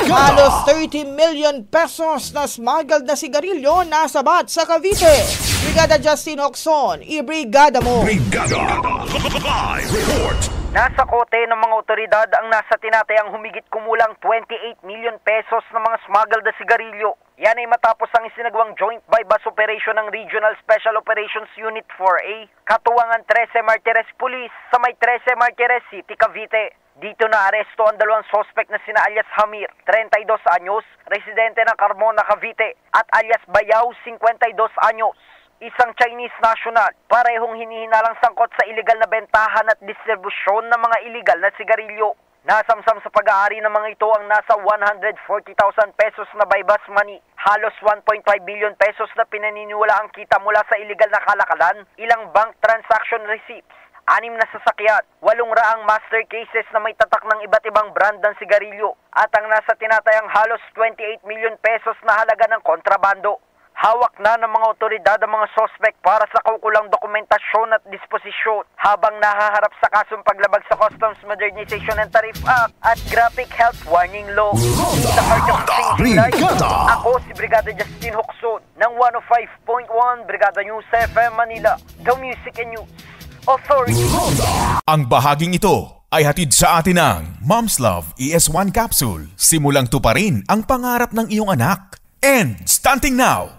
Halos 30 million pesos na smuggled na sigarilyo nasabat sa Cavite. Brigada Justin Hoxon, ibrigada mo. Live report. Nasa kote ng mga otoridad ang nasa tinatayang humigit kumulang 28 million pesos na mga smuggled na sigarilyo. Yan ay matapos ang isinagawang joint bypass operation ng Regional Special Operations Unit 4A, katuwangan 13 Martires Police sa may 13 Martires City, Cavite. Dito na aresto ang dalawang sospek na sina alias Hamir, 32 anyos, residente ng Carmona, Cavite, at alias Bayaw, 52 anyos, isang Chinese national, parehong hinihinalang sangkot sa iligal na bentahan at distribusyon ng mga iligal na sigarilyo. Nasamsam sa pag-aari ng mga ito ang nasa 140,000 pesos na bypass money, halos 1.5 billion pesos na pinaniniwala ang kita mula sa iligal na kalakalan, ilang bank transaction receipts, 6 na sasakyan, 800 master cases na may tatak ng iba't ibang brand ng sigarilyo, at ang nasa tinatayang halos 28 million pesos na halaga ng kontrabando. Hawak na ng mga otoridad ang mga sospek para sa kaukulang dokumentasyon at disposisyon habang nahaharap sa kasong paglabag sa Customs Modernization and Tariff Act at Graphic Health Warning Law. Sa Heart of Changing Lives, ako si Brigada Justin Hoxon ng 105.1 Brigada News FM Manila, The Music and News Authority. Ang bahaging ito ay hatid sa atin ng Mom's Love ES1 Capsule. Simulang tuparin ang pangarap ng iyong anak. And starting now,